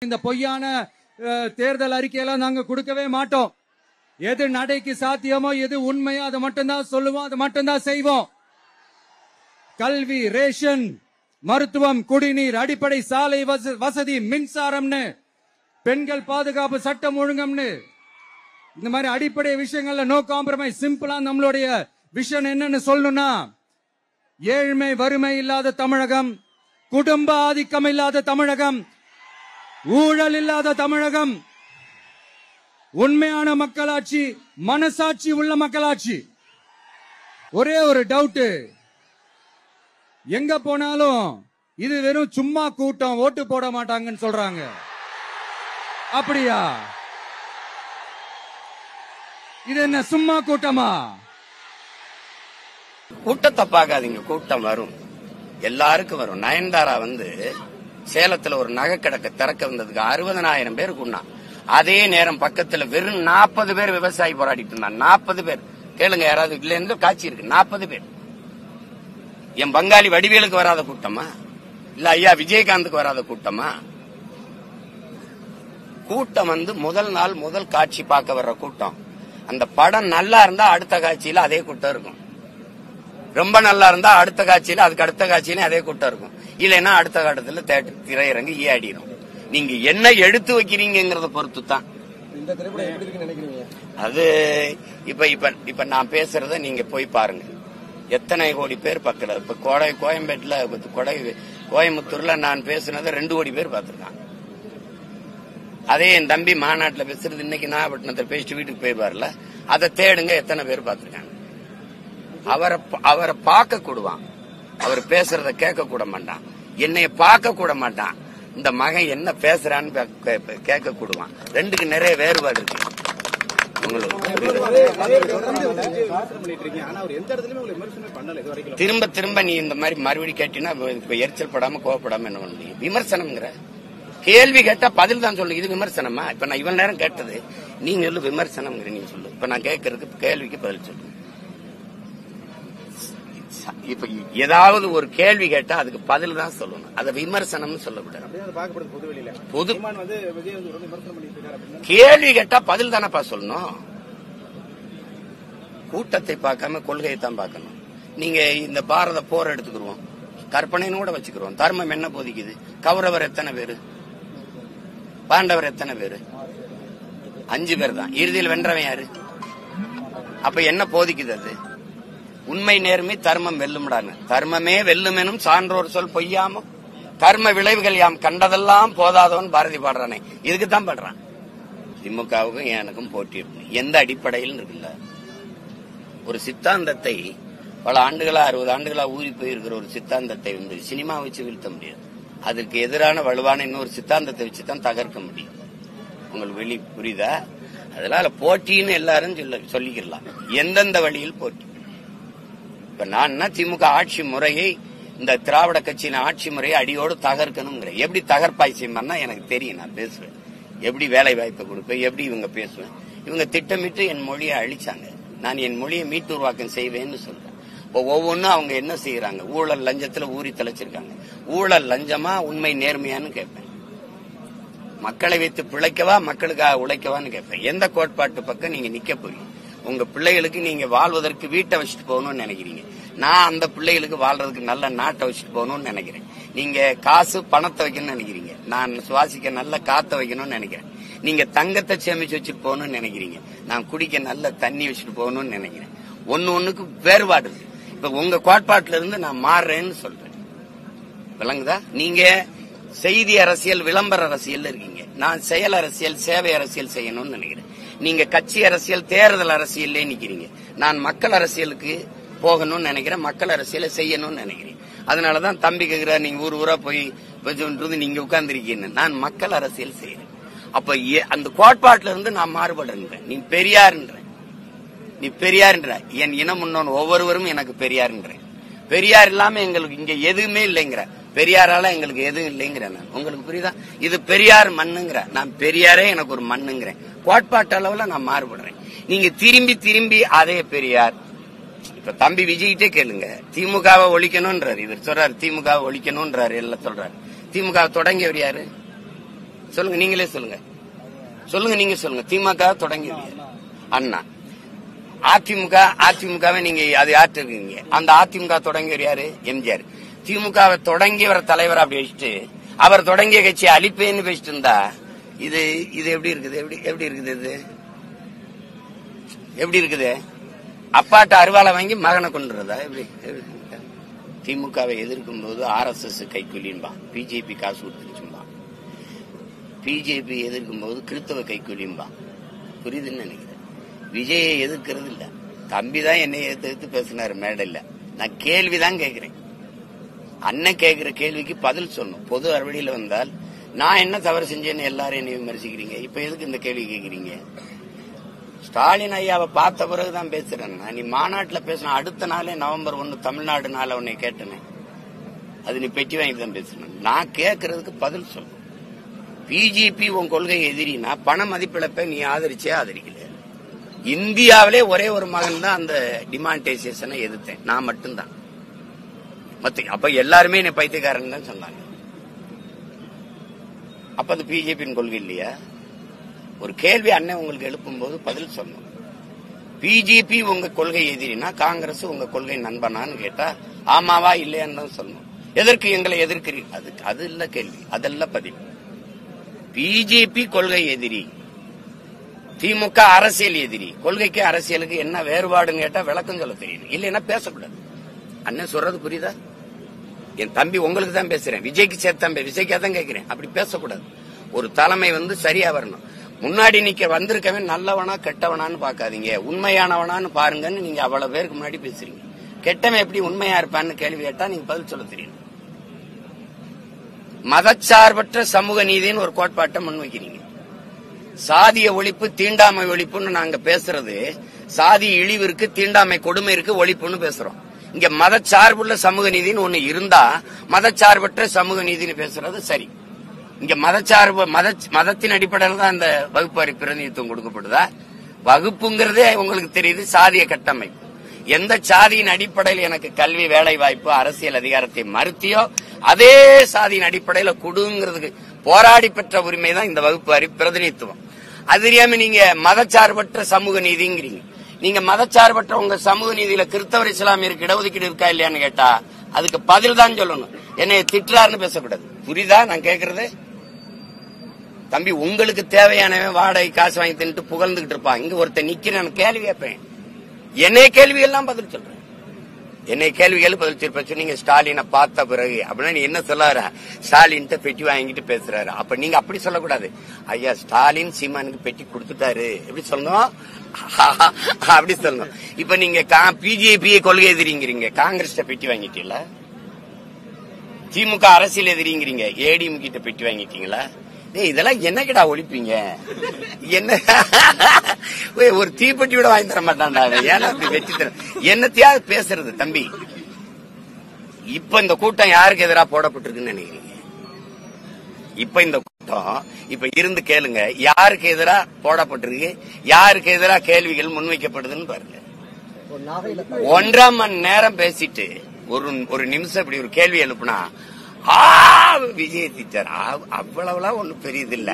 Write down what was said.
இந்த பொய்யான தேர்தல் அறிக்கையெல்லாம் நாங்க கொடுக்கவே மாட்டோம். எது நடைக்கு சாத்தியமோ எது உண்மையோ அதை மட்டும்தான் சொல்லுவோம், அதை மட்டும்தான் செய்வோம். கல்வி, ரேஷன், மருத்துவம், குடிநீர், அடிப்படை சாலை வசதி, மின்சாரம்னு, பெண்கள் பாதுகாப்பு, சட்டம் ஒழுங்கம்னு, இந்த மாதிரி அடிப்படை விஷயங்கள்ல நோ காம்ப்ரமைஸ். சிம்பிளா நம்மளுடைய விஷன் என்னன்னு சொல்லணும்னா, ஏழ்மை வறுமை இல்லாத தமிழகம், குடும்ப ஆதிக்கம் இல்லாத தமிழகம், ஊழல் இல்லாத தமிழகம், உண்மையான மக்களாட்சி, மனசாட்சி உள்ள மக்களாட்சி. ஒரே ஒரு டவுட், எங்க போனாலும் இது வெறும் சும்மா கூட்டம், ஓட்டு போட மாட்டாங்கன்னு சொல்றாங்க. அப்படியா? இது என்ன சும்மா கூட்டமா? கூட்டத்தை பார்க்காதீங்க, கூட்டம் வரும், எல்லாருக்கும் வரும். நயன்தாரா சேலத்துல ஒரு நகை கிடக்க திறக்க வந்ததுக்கு 60,000 பேர் கூண்ணா. அதே நேரம் பக்கத்துல வெறும் 40 பேர் விவசாயி போராடிட்டு இருந்தான். 40 பேர் கேளுங்க, யாராவது இல்ல இருந்து காட்சி இருக்கு. 40 பேர். என் பங்காளி வடிவேலுக்கு வராத கூட்டமா? இல்ல ஐயா விஜயகாந்துக்கு வராத கூட்டமா? கூட்டம் முதல் நாள் முதல் காட்சி பார்க்க வர்ற கூட்டம். அந்த படம் நல்லா இருந்தா அடுத்த காட்சியில அதே கூட்டம் இருக்கும். ரொம்ப நல்லா இருந்தா அடுத்த காட்சியில அதுக்கு அடுத்த காட்சியில அதே கூட்டம் இருக்கும். இல்லைன்னா அடுத்த காலத்துல திரையரங்கு ஏடிடும். நீங்க என்ன எடுத்து வைக்கிறீங்கிறத பொறுத்து தான். அது இப்ப நான் பேசுறத நீங்க போய் பாருங்க. எத்தனை கோடி பேர் பார்க்கல. இப்ப கோயம்பேட்டுல, கோயம்புத்தூர்ல நான் பேசுனத 2 கோடி பேர் பார்த்திருக்காங்க. அதே என் தம்பி மாநாட்டுல பேசுறது இன்னைக்கு நாகப்பட்டினத்தில் பேசிட்டு வீட்டுக்கு போயிருவார்ல, அதை தேடுங்க, எத்தனை பேர் பார்த்திருக்காங்க. அவரை பார்க்க கூடுவான், அவர் பேசுறத கேட்க கூட மாட்டான், என்னைய பார்க்க கூட மாட்டான். இந்த மகன் என்ன பேசுறான்னு கேட்க கூடுவான். ரெண்டுக்கு நிறைய வேறுபாடு இருக்கு. திரும்ப திரும்ப நீ இந்த மாதிரி மறுபடியும் கேட்டீங்கன்னா எரிச்சல் படாம கோவப்படாம என்ன பண்ண முடியும்? விமர்சனம்ங்கிற கேள்வி கேட்டா பதில் தான் சொல்லு. இது விமர்சனமா? இப்ப நான் இவ்வளவு நேரம் கேட்டது நீங்க சொல்லு, விமர்சனம் நீங்க சொல்லு. இப்ப நான் கேட்கறதுக்கு கேள்விக்கு பதில் சொல்லு. இப்ப ஏதாவது ஒரு கேள்வி கேட்டா அதுக்கு பதில் தான் சொல்லணும், அதை விமர்சனம் சொல்லக்கூடாது. கேள்வி கேட்டா பதில் தானப்பா சொல்லணும். கூட்டத்தை பார்க்காம கொள்கையை தான் பார்க்கணும். நீங்க இந்த பாரத போர் எடுத்துக்கிறோம், கற்பனைன்னு கூட வச்சுக்கிறோம். தர்மம் என்ன போதிக்குது? கௌரவர் எத்தனை பேரு, பாண்டவர் எத்தனை பேரு? 5 பேர் தான். இறுதியில் வென்றவன் யாரு? அப்ப என்ன போதிக்குது அது? உண்மை, நேர்மை, தர்மம் வெல்லும்டாங்க. தர்மமே வெல்லுமெனும் சான்றோர் சொல் பொய்யாம கர்ம விளைவுகள் யாம் கண்டதெல்லாம் போதாதவன் பாரதி பாடுறானே, இதுக்குத்தான் பாடுறான். திமுகவுக்கும் எனக்கும் போட்டி எந்த அடிப்படையில் இருக்குல்ல? ஒரு சித்தாந்தத்தை பல ஆண்டுகளா, 60 ஆண்டுகளா ஊறி போயிருக்கிற ஒரு சித்தாந்தத்தை சினிமா வச்சு வீழ்த்த முடியாது. அதற்கு எதிரான வலுவான இன்னொரு சித்தாந்தத்தை வச்சுதான் தகர்க்க முடியும். உங்களுக்கு புரியுதா? அதனால போட்டின்னு எல்லாரும் சொல்லிக்கலாம். எந்தெந்த வழியில் போட்டி? இப்ப நான் திமுக ஆட்சி முறையை, இந்த திராவிட கட்சியின் ஆட்சி முறையை அடியோடு தகர்க்கணுங்கிறேன். எப்படி தகர்ப்பாய் செய்யணும்னா எனக்கு தெரியும், நான் பேசுவேன். எப்படி வேலை வாய்ப்பை கொடுப்பேன், எப்படி இவங்க பேசுவேன். இவங்க திட்டமிட்டு என் மொழியை அழிச்சாங்க. நான் என் மொழியை மீட்டுருவாக்கம் செய்வேன்னு சொல்றேன். இப்போ ஒவ்வொன்னும் அவங்க என்ன செய்யறாங்க? ஊழல் லஞ்சத்துல ஊறி தலைச்சிருக்காங்க. ஊழல் லஞ்சமா, உண்மை நேர்மையான்னு கேட்பேன். மக்களை வைத்து பிழைக்கவா, மக்களுக்காக உழைக்கவான்னு கேட்பேன். எந்த கோட்பாட்டு பக்கம் நீங்க நிக்க போறீங்க? உங்க பிள்ளைகளுக்கு நீங்க வாழ்வதற்கு வீட்டை வச்சுட்டு போகணும்னு நினைக்கிறீங்க. நான் அந்த பிள்ளைகளுக்கு வாழ்றதுக்கு நல்ல நாட்டை வச்சுட்டு போகணும்னு நினைக்கிறேன். நீங்க காசு பணத்தை வைக்கணும்னு நினைக்கிறீங்க. நான் சுவாசிக்க நல்ல காத்த வைக்கணும்னு நினைக்கிறேன். நீங்க தங்கத்தை சேமிச்சு வச்சுட்டு போகணும்னு நினைக்கிறீங்க. நான் குடிக்க நல்ல தண்ணி வச்சுட்டு போகணும்னு நினைக்கிறேன். ஒண்ணுக்கு வேறுபாடு இருக்கு. இப்ப உங்க கோட்பாட்டுல இருந்து நான் மாறுறேன்னு சொல்றேன். விளங்குதா? நீங்க செய்தி அரசியல், விளம்பர அரசியல் இருக்கீங்க. நான் செயல் அரசியல், சேவை அரசியல் செய்யணும்னு நினைக்கிறேன். நீங்க கட்சி அரசியல், தேர்தல் அரசியல்லே நிக்கிறீங்க. நான் மக்கள் அரசியலுக்கு போகணும்னு நினைக்கிறேன், மக்கள் அரசியலை செய்யணும்னு நினைக்கிறேன். அதனாலதான் தம்பி கேக்குற, நீங்க ஊரா போய் நீங்க உட்கார்ந்துருக்கீங்க. நான் மக்கள் அரசியல் செய்யறேன். அப்ப அந்த கோட்பாட்டுல இருந்து நான் மாறுபடுறேன். நீ பெரியார்ன்ற என் இனம் முன்னோன் ஒவ்வொருவரும் எனக்கு பெரியார்ன்றேன். பெரியார் இல்லாம எங்களுக்கு இங்க எதுவுமே இல்லைங்கிற, பெரியாரால எங்களுக்கு எதுவும் இல்லைங்கிற. நான் உங்களுக்கு புரியுதா? இது பெரியார் மண்ணுங்கிற, நான் பெரியாரே எனக்கு ஒரு மண்ணுங்கிறேன். கோட்பாட்டு அளவுல நான் மாறுபடுறேன். நீங்க திரும்பி திரும்பி அதே பெரியார். இப்ப தம்பி விஜய்கிட்டே கேளுங்க, திமுகவை ஒழிக்கணும்ன்றாரு. இவர் சொல்றாரு திமுகவை ஒழிக்கணும்ன்றாரு, எல்லாம் சொல்றாரு. திமுக தொடங்கியவர் யாரு? சொல்லுங்க, நீங்களே சொல்லுங்க. சொல்லுங்க, நீங்க சொல்லுங்க. திமுக தொடங்கி அண்ணா, அதிமுகவை நீங்க அது யார்ட்டு இருக்கீங்க? அந்த அதிமுக தொடங்கியவர் யாரு? எம்ஜிஆர். திமுகவை தொடங்கியவர் தலைவர் அப்படி வச்சுட்டு அவர் தொடங்கிய கட்சியை அழிப்பேன்னு வச்சுட்டு இருந்தா இது எப்படி இருக்குது? எப்படி இருக்குது? இது எப்படி இருக்குது? அப்பாட்ட அருவாளை வாங்கி மகனை கொண்டுறதா? எப்படி? திமுகவை எதிர்க்கும் போது RSS கைக்கூலின்பான், பிஜேபி காசு கொடுத்துருச்சும்பான். பிஜேபி எதிர்க்கும் போது கிறிஸ்தவ கைக்கூலின்பான். புரியுதுன்னு நினைக்கிறேன். விஜயை எதிர்க்கிறது இல்ல, தம்பிதான் என்னை எதிர்த்து பேசினாரு மேடையில். நான் கேள்விதான் கேட்கிறேன். அண்ணன் கேட்கிற கேள்விக்கு பதில் சொல்லணும். பொது அறுவடையில வந்தால் நான் என்ன தவறு செஞ்சேன்னு எல்லாரும் என்னை விமர்சிக்கிறீங்க. இப்ப எதுக்கு இந்த கேள்வி கேட்கிறீங்க? ஸ்டாலின் ஐயாவை பார்த்த பிறகுதான் பேசுறேன். நீ மாநாட்டுல பேசின அடுத்த நாளே நவம்பர் 1 தமிழ்நாடு நாள உன்னை கேட்டேன். அது நீ பெட்டி வாங்கிட்டு தான் பேசணும். நான் கேட்கறதுக்கு பதில் சொல்லணும். பிஜேபி உன் கொள்கை எதிரினா பண மதிப்பிழப்பை நீ ஆதரிக்கல. இந்தியாவிலே ஒரே ஒரு மகன் தான் அந்த டிமானிட்டைசேஷனை எதிர்த்தேன், நான் மட்டும்தான். அப்ப எல்லாருமே என்ன பைத்தியக்காரன் தான் சொன்னாங்க. அப்ப அது பிஜேபியின் கொள்கை இல்லையா? ஒரு கேள்வி அண்ணன் உங்களுக்கு எழுப்பும் போது பதில் சொல்லணும். பிஜேபி உங்க கொள்கை எதிரினா காங்கிரஸ் உங்க கொள்கை நண்பனான்னு கேட்டா ஆமாவா இல்லையான்னு தான் சொல்லணும். எதற்கு எங்களை எதிர்க்கிறீங்க? அது இல்ல கேள்வி, அதெல்லாம் பதில். பிஜேபி கொள்கை எதிரி, திமுக அரசியல் எதிரி. கொள்கைக்கு அரசியலுக்கு என்ன வேறுபாடுன்னு கேட்டா விளக்கம் சொல்ல தெரியும், இல்லைன்னா பேசக்கூடாது. அண்ணன் சொல்றது புரியுதா? என் தம்பி உங்களுக்கு தான் பேசுறேன், விஜய்க்கு சேர்த்தம்பி, விஜய்க்கா தான் கேட்கிறேன். அப்படி பேசக்கூடாது. ஒரு தலைமை சரியா வரணும். முன்னாடி நிக்க வந்திருக்கவன் நல்லவனா கெட்டவனான்னு பாக்காதீங்க, உண்மையானவனான்னு பாருங்கன்னு நீங்க அவ்வளவு பேருக்கு முன்னாடி பேசுறீங்க. கெட்டவன் எப்படி உண்மையா இருப்பான்னு கேள்வி கேட்டா நீங்க பதில் சொல்ல தெரியணும். மதச்சார்பற்ற சமூக நீதினு ஒரு கோட்பாட்டை முன்வைக்கிறீங்க. சாதிய ஒழிப்பு, தீண்டாமை ஒழிப்புன்னு நாங்க பேசுறது, சாதி இழிவு இருக்கு, தீண்டாமை கொடுமை இருக்கு, ஒழிப்புன்னு பேசுறோம். இங்க மதச்சார்புள்ள சமூக நீதினு ஒண்ணு இருந்தா மதச்சார்பற்ற சமூக நீதினு பேசுறது சரி. இங்க மதத்தின் அடிப்படையில் தான் அந்த வகுப்பாரி பிரதிநிதித்துவம் கொடுக்கப்படுதா? வகுப்புங்கிறதே உங்களுக்கு தெரியுது சாதிய கட்டமைப்பு. எந்த சாதியின் அடிப்படையில் எனக்கு கல்வி, வேலை வாய்ப்பு, அரசியல் அதிகாரத்தை மறுத்தியோ அதே சாதியின் அடிப்படையில் கொடுங்கிறதுக்கு போராடி பெற்ற உரிமை தான் இந்த வகுப்பாரி பிரதிநிதித்துவம். அது தெரியாம நீங்க மதச்சார்பற்ற சமூக நீதிங்கிறீங்க. நீங்க மதச்சார்பற்ற உங்க சமூக நீதியில கிறிஸ்தவர் இஸ்லாமியருக்கு இடஒதுக்கீடு இருக்கா இல்லையான்னு கேட்டா அதுக்கு பதில் தான் சொல்லணும். என்னை திட்டுறாருன்னு பேசக்கூடாது. புரியுதா நான் கேட்கறது? தம்பி, உங்களுக்கு தேவையானவன் வாடகை காசு வாங்கி தின்ட்டு புகழ்ந்துகிட்டு இருப்பான். இங்க ஒருத்தர் நிக்கிறேன், கேள்வி கேட்பேன். என்னை கேள்விகள் எல்லாம் பதில் சொல்றேன். என்னை கேள்விகள் பதில் சொல்றேன். நீங்க ஸ்டாலினை பார்த்த பிறகு அப்படின்னா நீ என்ன சொல்லாரு? ஸ்டாலின் பெட்டி வாங்கிட்டு பேசுறாரு. அப்ப நீங்க அப்படி சொல்லக்கூடாது. ஐயா ஸ்டாலின் சீமானுக்கு பெட்டி கொடுத்துட்டாரு எப்படி சொல்லணும்? அப்படி சொல்லணும். இப்ப நீங்க பிஜேபி கொள்கை எதிரிங்கிறீங்க, காங்கிரஸ் பெட்டி வாங்கிட்டீங்களா? திமுக அரசியல் எதிரிங்கிறீங்க, ஏடிஎம் கிட்ட பெட்டி வாங்கிட்டீங்களா? இதெல்லாம் என்னக்கடா ஒழிப்பீங்க? என்ன ஒரு தீப்பெட்டி விட வாங்கி தர மாட்டான்டா. ஏன்னா வெற்றி தர என்னத்தையாவது பேசுறது தம்பி. இப்ப இந்த கூட்டம் யாருக்கு எதிராக போடப்பட்டிருக்குன்னு நினைக்கிறீங்க? இப்ப இந்த கூட்டம் இப்ப இருந்து கேளுங்க, யாருக்கு எதிராக போடப்பட்டிருக்கு, யாருக்கு எதிராக கேள்விகள் முன்வைக்கப்படுதுன்னு பாருங்க. 1.5 மணி நேரம் பேசிட்டு ஒரு நிமிஷம் இப்படி ஒரு கேள்வி எழுப்புனா விஜய் டீச்சர் அவ்வளவுலாம் ஒண்ணும் பெரியது இல்ல.